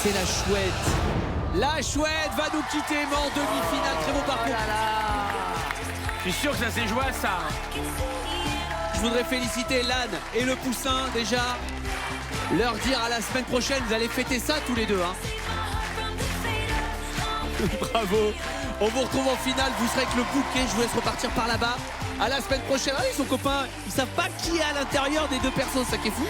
C'est la chouette. La chouette va nous quitter, mais en demi-finale. Très beau parcours. Je suis sûr que ça s'est joué à ça. Je voudrais féliciter l'âne et le poussin déjà. Leur dire à la semaine prochaine, vous allez fêter ça tous les deux. Hein. Bravo. On vous retrouve en finale. Vous serez avec le bouquet. Je vous laisse repartir par là-bas. À la semaine prochaine. Ah, ils sont copains. Ils savent pas qui est à l'intérieur des deux personnes. Ça qui est fou.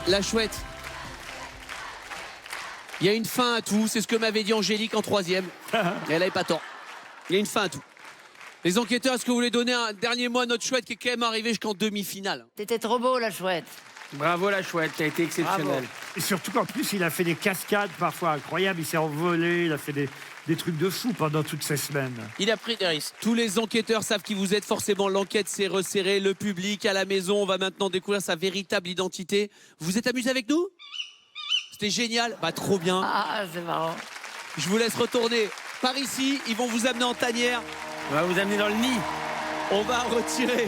La chouette. Il y a une fin à tout. C'est ce que m'avait dit Angélique en 3e. Et elle n'avait pas tort. Il y a une fin à tout. Les enquêteurs, est-ce que vous voulez donner un dernier mot à notre chouette qui est quand même arrivé jusqu'en demi-finale? T'étais trop beau, la chouette. Bravo la chouette, t'as été exceptionnelle. Et surtout qu'en plus, il a fait des cascades parfois incroyables. Il s'est envolé, il a fait des trucs de fou pendant toutes ces semaines. Il a pris des risques. Tous les enquêteurs savent qui vous êtes. Forcément, l'enquête s'est resserrée. Le public à la maison, on va maintenant découvrir sa véritable identité. Vous êtes amusés avec nous? C'était génial. Bah, trop bien. Ah, c'est marrant. Je vous laisse retourner par ici. Ils vont vous amener en tanière. On va vous amener dans le nid. On va retirer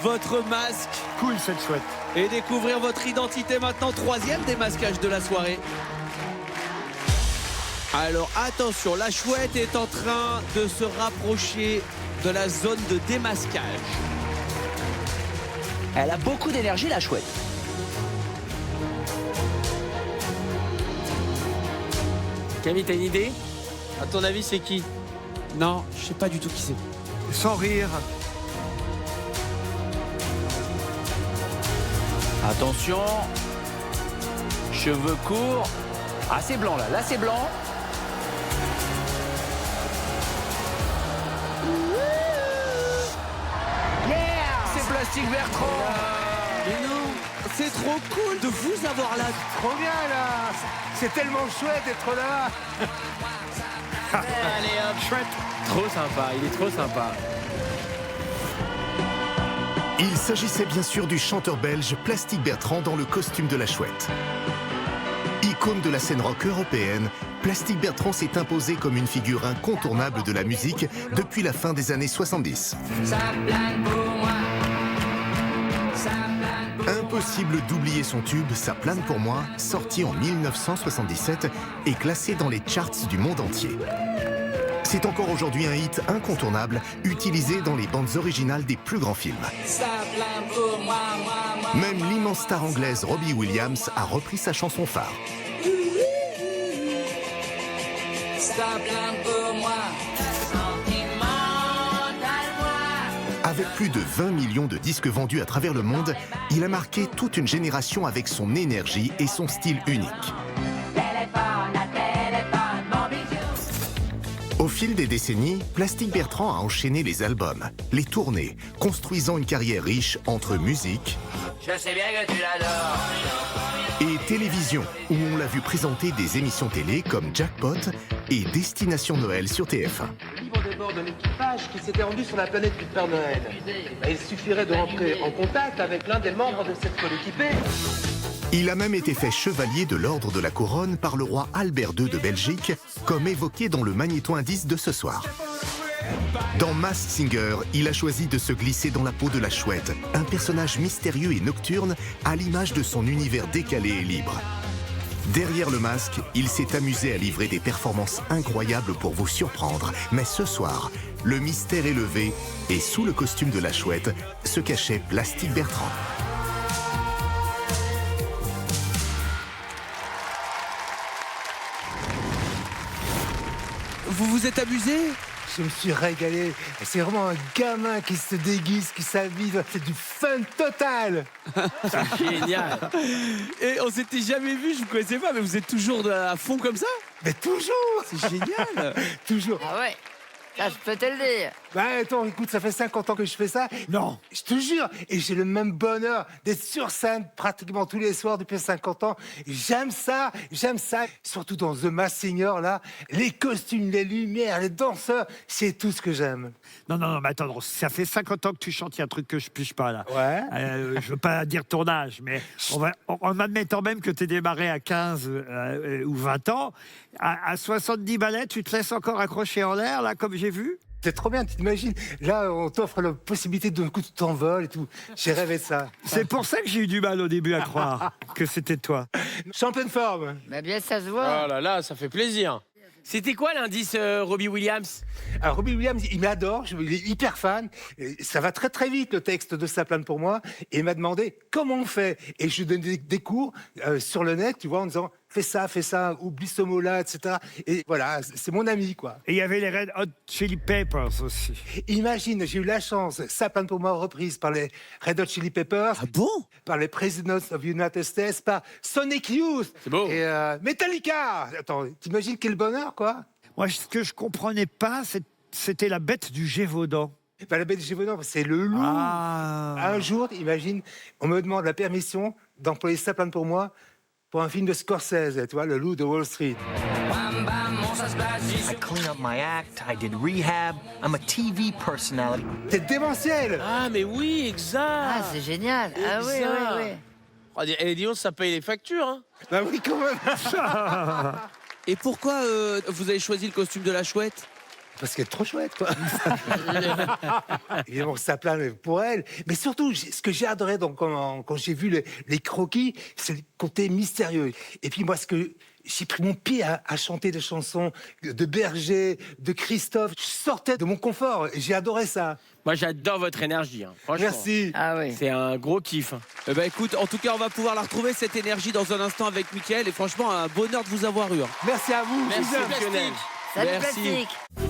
votre masque Cool cette chouette. et découvrir votre identité maintenant. 3e démasquage de la soirée. Alors attention, la chouette est en train de se rapprocher de la zone de démasquage. Elle a beaucoup d'énergie, la chouette. Camille, t'as une idée? À ton avis, c'est qui? Non, je sais pas du tout qui c'est. Sans rire. Attention. Cheveux courts. Ah, c'est blanc, là. Là, c'est blanc. C'est Plastique Bertrand. Mais non, c'est trop cool de vous avoir là. Trop bien là. C'est tellement chouette d'être là. Allez hop, chouette. Trop sympa, il est trop sympa. Il s'agissait bien sûr du chanteur belge Plastique Bertrand dans le costume de la chouette. Icône de la scène rock européenne, Plastique Bertrand s'est imposé comme une figure incontournable de la musique depuis la fin des années 70. Impossible d'oublier son tube « Ça plane pour moi », sorti en 1977 et classé dans les charts du monde entier. C'est encore aujourd'hui un hit incontournable, utilisé dans les bandes originales des plus grands films. Même l'immense star anglaise Robbie Williams a repris sa chanson phare. Avec plus de 20 millions de disques vendus à travers le monde, il a marqué toute une génération avec son énergie et son style unique. Au fil des décennies, Plastique Bertrand a enchaîné les albums, les tournées, construisant une carrière riche entre musique Je sais bien que tu l'adores. et télévision, où on l'a vu présenter des émissions télé comme Jackpot et Destination Noël sur TF1. Le livre de bord de l'équipage qui s'était rendu sur la planète du Père Noël. Il suffirait de rentrer en contact avec l'un des membres de cette coéquipée. Il a même été fait chevalier de l'ordre de la couronne par le roi Albert II de Belgique, comme évoqué dans le magnéto-indice de ce soir. Dans Masked Singer, il a choisi de se glisser dans la peau de la chouette, un personnage mystérieux et nocturne à l'image de son univers décalé et libre. Derrière le masque, il s'est amusé à livrer des performances incroyables pour vous surprendre. Mais ce soir, le mystère est levé et sous le costume de la chouette se cachait Plastique Bertrand. Vous vous êtes amusé? Je me suis régalé. C'est vraiment un gamin qui se déguise, qui s'habille. C'est du fun total. Génial. Et on s'était jamais vu, je vous connaissais pas, mais vous êtes toujours à fond comme ça? Mais toujours. C'est génial. Toujours. Ah ouais, ça je peux te le dire. Bah attends, écoute, ça fait 50 ans que je fais ça. Non. Je te jure. Et j'ai le même bonheur d'être sur scène pratiquement tous les soirs depuis 50 ans. J'aime ça, j'aime ça. Surtout dans The Masked Singer, là. Les costumes, les lumières, les danseurs, c'est tout ce que j'aime. Non, mais attends, ça fait 50 ans que tu chantes, il y a un truc que je pige pas, là. Ouais. Je veux pas dire ton âge, mais en admettant même que tu es démarré à 15 ou 20 ans, à 70 ballets, tu te laisses encore accrocher en l'air, là, comme j'ai vu? C'est trop bien, tu t'imagines. Là, on t'offre la possibilité d'un coup, tu t'envoles et tout. J'ai rêvé de ça. C'est pour ça que j'ai eu du mal au début à croire que c'était toi. Je suis en pleine forme. Bah bien, ça se voit. Oh là là, ça fait plaisir. C'était quoi l'indice Robbie Williams? Alors, Robbie Williams, il m'adore, il est hyper fan. Et ça va très très vite, le texte de Ça plane pour moi. Et il m'a demandé comment on fait. Et je lui donne des cours sur le net, tu vois, en disant fais ça, oublie ce mot-là, etc. Et voilà, c'est mon ami, quoi. Et il y avait les Red Hot Chili Peppers aussi. Imagine, j'ai eu la chance, Ça plane pour moi, reprise par les Red Hot Chili Peppers, Ah bon? par les Presidents of the United States, par Sonic Youth. C'est beau. Et Metallica. Attends, t'imagines quel bonheur, quoi. Moi, ce que je comprenais pas, c'était la bête du Gévaudan. Bah, la bête du Gévaudan, c'est le loup. Ah. Un jour, imagine, on me demande la permission d'employer Ça plane pour moi pour un film de Scorsese, tu vois, Le Loup de Wall Street. I clean up my act, I did rehab, I'm a TV personality. C'est démentiel. Ah, mais oui, exact. Ah, c'est génial. Ah oui, Exact. oui, oui. Oh, et dis donc, ça paye les factures. Hein. Bah oui, quand même. Et pourquoi vous avez choisi le costume de la chouette? Parce qu'elle est trop chouette, quoi. Évidemment, Ça plane pour elle. Mais surtout, ce que j'ai adoré quand j'ai vu les croquis, c'est le côté mystérieux. Et puis moi, j'ai pris mon pied à chanter des chansons de Berger, de Christophe. Je sortais de mon confort et j'ai adoré ça. Moi, j'adore votre énergie. Hein. Franchement. Merci. Ah oui. C'est un gros kiff. Hein. Eh ben écoute, en tout cas, on va pouvoir la retrouver, cette énergie, dans un instant avec Mickaël. Et franchement, un bonheur de vous avoir eu. Hein. Merci à vous. Merci, Bisous. Plastique. Salut, Merci. Plastique.